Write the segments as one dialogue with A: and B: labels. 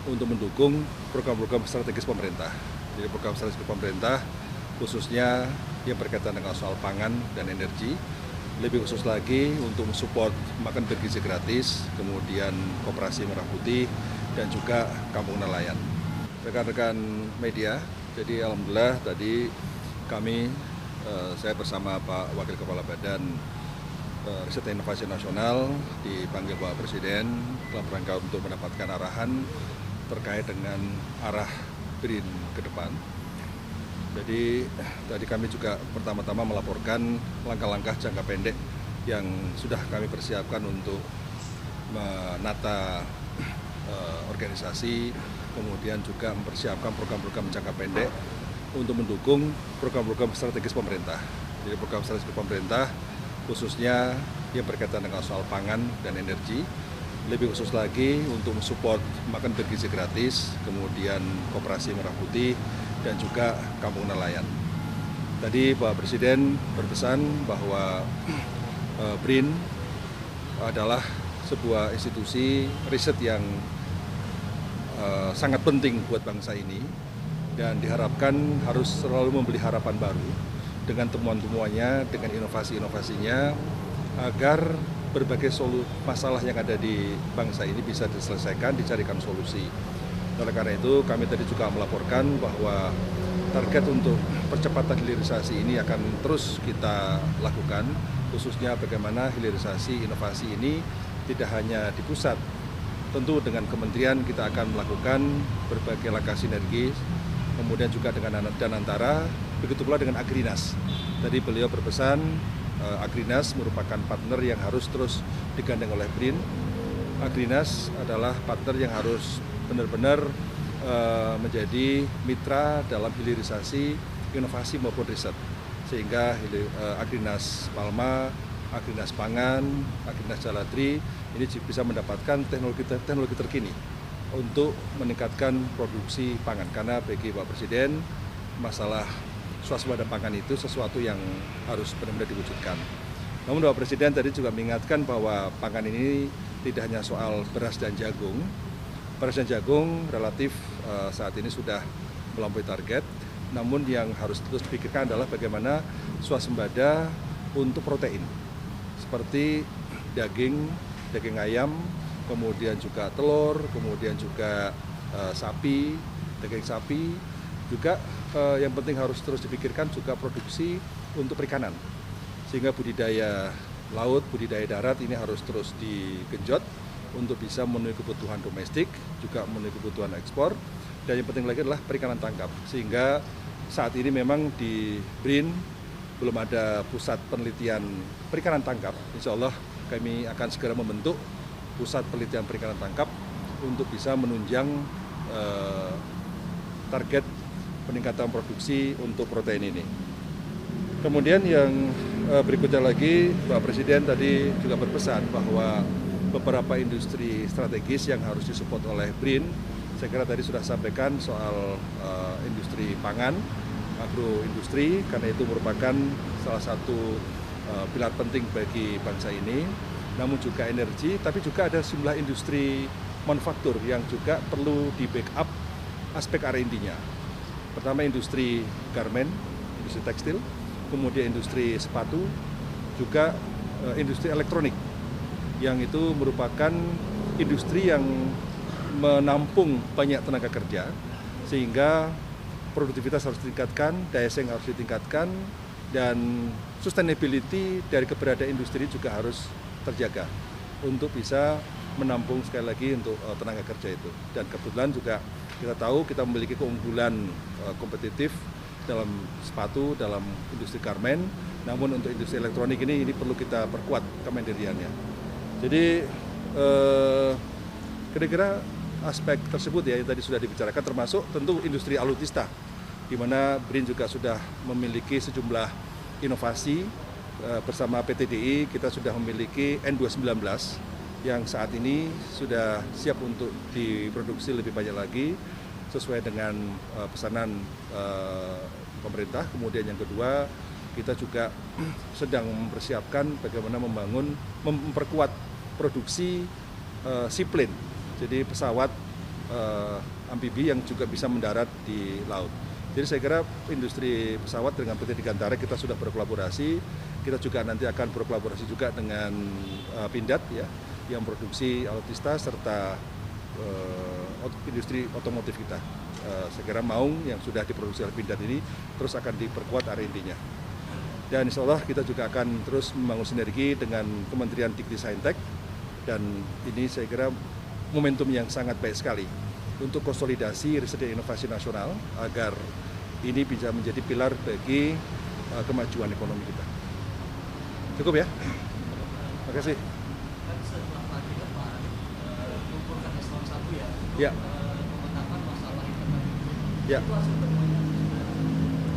A: untuk mendukung program-program strategis pemerintah. Jadi program strategis pemerintah khususnya yang berkaitan dengan soal pangan dan energi, lebih khusus lagi untuk mensupport makan bergizi gratis, kemudian koperasi merah putih, dan juga kampung nelayan. Rekan-rekan media, jadi alhamdulillah tadi kami, saya bersama Pak Wakil Kepala Badan Riset dan Inovasi Nasional dipanggil Bapak Presiden dalam rangka untuk mendapatkan arahan terkait dengan arah BRIN ke depan. Jadi tadi kami juga pertama-tama melaporkan langkah-langkah jangka pendek yang sudah kami persiapkan untuk menata organisasi, kemudian juga mempersiapkan program-program jangka pendek untuk mendukung program-program strategis pemerintah. Jadi program strategis pemerintah khususnya yang berkaitan dengan soal pangan dan energi, lebih khusus lagi untuk mensupport makan bergizi gratis, kemudian koperasi merah putih, dan juga kampung nelayan. Tadi Pak Presiden berpesan bahwa BRIN adalah sebuah institusi riset yang sangat penting buat bangsa ini dan diharapkan harus selalu memberi harapan baru dengan temuan-temuannya, dengan inovasi-inovasinya, agar berbagai masalah yang ada di bangsa ini bisa diselesaikan, dicarikan solusi. Oleh karena itu, kami tadi juga melaporkan bahwa target untuk percepatan hilirisasi ini akan terus kita lakukan, khususnya bagaimana hilirisasi inovasi ini tidak hanya di pusat. Tentu dengan kementerian kita akan melakukan berbagai langkah sinergi, kemudian juga dengan Danantara, begitu pula dengan Agrinas. Tadi beliau berpesan, Agrinas merupakan partner yang harus terus digandeng oleh BRIN. Agrinas adalah partner yang harus benar-benar menjadi mitra dalam hilirisasi inovasi maupun riset. Sehingga Agrinas Palma, Agrinas Pangan, Agrinas Jaladri ini bisa mendapatkan teknologi terkini untuk meningkatkan produksi pangan. Karena bagi Pak Presiden, masalah swasembada pangan itu sesuatu yang harus benar-benar diwujudkan. Namun Bapak Presiden tadi juga mengingatkan bahwa pangan ini tidak hanya soal beras dan jagung. Beras dan jagung relatif saat ini sudah melampaui target, namun yang harus terus dipikirkan adalah bagaimana swasembada untuk protein, seperti daging ayam, kemudian juga telur, kemudian juga sapi, daging sapi, juga yang penting harus terus dipikirkan juga produksi untuk perikanan, sehingga budidaya laut, budidaya darat ini harus terus digenjot untuk bisa memenuhi kebutuhan domestik, juga memenuhi kebutuhan ekspor, dan yang penting lagi adalah perikanan tangkap. Sehingga saat ini memang di BRIN belum ada pusat penelitian perikanan tangkap. Insya Allah kami akan segera membentuk pusat penelitian perikanan tangkap untuk bisa menunjang target peningkatan produksi untuk protein ini. Kemudian yang berikutnya lagi, Pak Presiden tadi juga berpesan bahwa beberapa industri strategis yang harus disupport oleh BRIN, saya kira tadi sudah sampaikan soal industri pangan, agroindustri, karena itu merupakan salah satu pilar penting bagi bangsa ini, namun juga energi, tapi juga ada sejumlah industri manufaktur yang juga perlu di backup aspek R&D-nya. Pertama industri garment, industri tekstil, kemudian industri sepatu, juga industri elektronik, yang itu merupakan industri yang menampung banyak tenaga kerja, sehingga produktivitas harus ditingkatkan, daya saing harus ditingkatkan, dan sustainability dari keberadaan industri juga harus terjaga untuk bisa menampung sekali lagi untuk tenaga kerja itu. Dan kebetulan juga kita tahu kita memiliki keunggulan kompetitif dalam sepatu, dalam industri garment, namun untuk industri elektronik ini perlu kita perkuat kemandiriannya. Jadi kira-kira aspek tersebut ya yang tadi sudah dibicarakan, termasuk tentu industri alutista, di mana BRIN juga sudah memiliki sejumlah inovasi. Bersama PT DI kita sudah memiliki N219 yang saat ini sudah siap untuk diproduksi lebih banyak lagi sesuai dengan pesanan pemerintah. Kemudian yang kedua, kita juga sedang mempersiapkan bagaimana memperkuat produksi seaplane, jadi pesawat amfibi yang juga bisa mendarat di laut. Jadi saya kira industri pesawat dengan PT Digantara kita sudah berkolaborasi. Kita juga nanti akan berkolaborasi juga dengan Pindad ya, yang produksi alutsista serta industri otomotif kita. Saya kira Maung yang sudah diproduksi oleh Pindad ini terus akan diperkuat R&D-nya. Dan insya Allah kita juga akan terus membangun sinergi dengan Kementerian Dikti-Saintek, dan ini saya kira momentum yang sangat baik sekali untuk konsolidasi riset dan inovasi nasional agar ini bisa menjadi pilar bagi kemajuan ekonomi kita. Cukup ya? Terima kasih.
B: Kan setelah tadi kan Pak mengumpulkan eselon 1 ya,
A: Ya.
B: memetakan masalah internal.
A: Ya.
B: Itu hasil temuannya.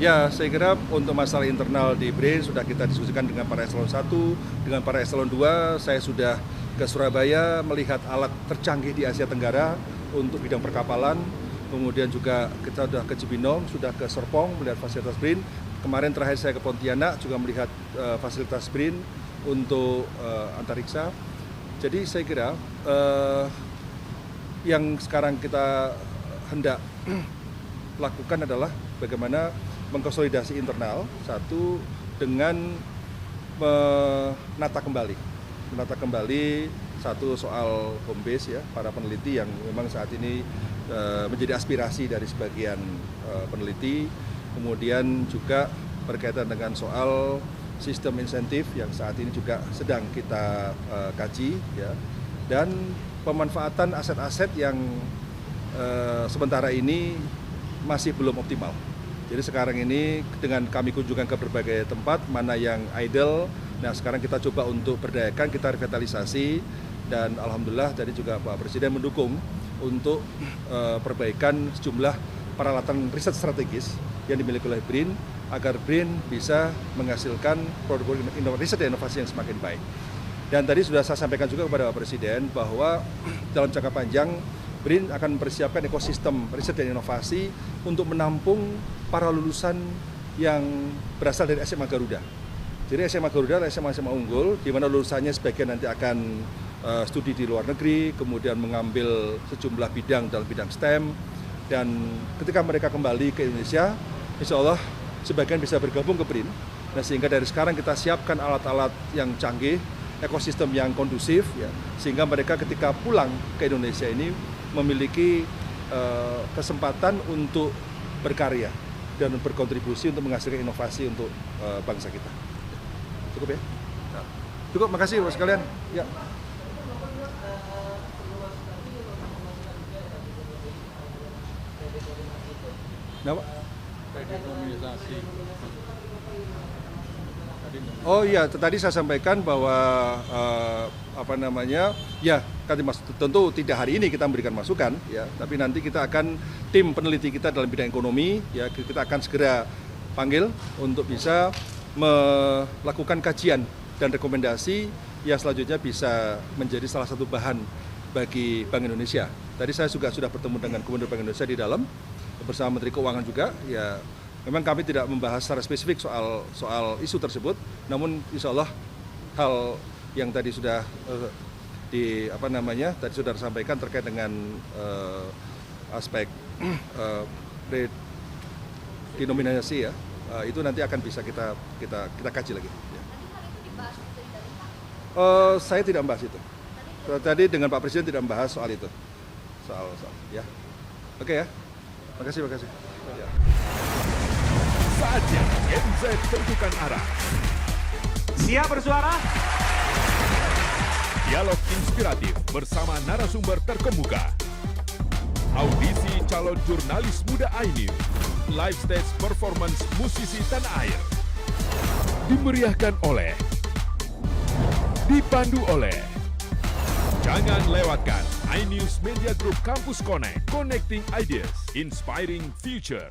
A: Ya, saya kira untuk masalah internal di BRIN sudah kita diskusikan dengan para eselon 1, dengan para eselon 2. Saya sudah ke Surabaya melihat alat tercanggih di Asia Tenggara untuk bidang perkapalan. Kemudian juga kita sudah ke Cibinong, sudah ke Serpong melihat fasilitas BRIN. Kemarin terakhir saya ke Pontianak juga melihat fasilitas BRIN untuk antariksa. Jadi saya kira yang sekarang kita hendak lakukan adalah bagaimana mengkonsolidasi internal, satu dengan menata kembali satu soal home base ya, para peneliti yang memang saat ini menjadi aspirasi dari sebagian peneliti. Kemudian juga berkaitan dengan soal sistem insentif yang saat ini juga sedang kita kaji ya, dan pemanfaatan aset-aset yang sementara ini masih belum optimal. Jadi sekarang ini dengan kami kunjungan ke berbagai tempat, mana yang idle, nah sekarang kita coba untuk berdayakan, kita revitalisasi, dan alhamdulillah tadi juga Pak Presiden mendukung untuk perbaikan sejumlah peralatan riset strategis yang dimiliki oleh BRIN, agar BRIN bisa menghasilkan produk riset dan inovasi yang semakin baik. Dan tadi sudah saya sampaikan juga kepada Pak Presiden bahwa dalam jangka panjang BRIN akan mempersiapkan ekosistem riset dan inovasi untuk menampung para lulusan yang berasal dari SMA Garuda. Jadi SMA Garuda adalah SMA unggul, di mana lulusannya sebagian nanti akan studi di luar negeri, kemudian mengambil sejumlah bidang dalam bidang STEM, dan ketika mereka kembali ke Indonesia, insya Allah sebagian bisa bergabung ke BRIN. Nah, sehingga dari sekarang kita siapkan alat-alat yang canggih, ekosistem yang kondusif, ya, sehingga mereka ketika pulang ke Indonesia ini memiliki kesempatan untuk berkarya dan berkontribusi untuk menghasilkan inovasi untuk bangsa kita. Cukup ya? Cukup, makasih Bapak sekalian. Ya. Kenapa? Oh iya, tadi saya sampaikan bahwa ya tentu tidak hari ini kita memberikan masukan, ya, tapi nanti kita akan tim peneliti kita dalam bidang ekonomi, ya, kita akan segera panggil untuk bisa melakukan kajian dan rekomendasi yang selanjutnya bisa menjadi salah satu bahan bagi Bank Indonesia. Tadi saya juga sudah bertemu dengan Gubernur Bank Indonesia di dalam bersama Menteri Keuangan juga, ya. Memang kami tidak membahas secara spesifik soal isu tersebut, namun insya Allah hal yang tadi sudah tadi sudah disampaikan terkait dengan aspek denominasi ya, itu nanti akan bisa kita kaji lagi. Ya. Saya tidak membahas itu. Tadi dengan Pak Presiden tidak membahas soal itu, soal ya. Oke ya, makasih. Ya.
C: Saatnya MZ tentukan arah.
D: Siap bersuara?
C: Dialog inspiratif bersama narasumber terkemuka. Audisi calon jurnalis muda iNews. Live stage performance musisi tanah air. Dimeriahkan oleh, dipandu oleh. Jangan lewatkan iNews Media Group Campus Connect. Connecting Ideas, Inspiring Future.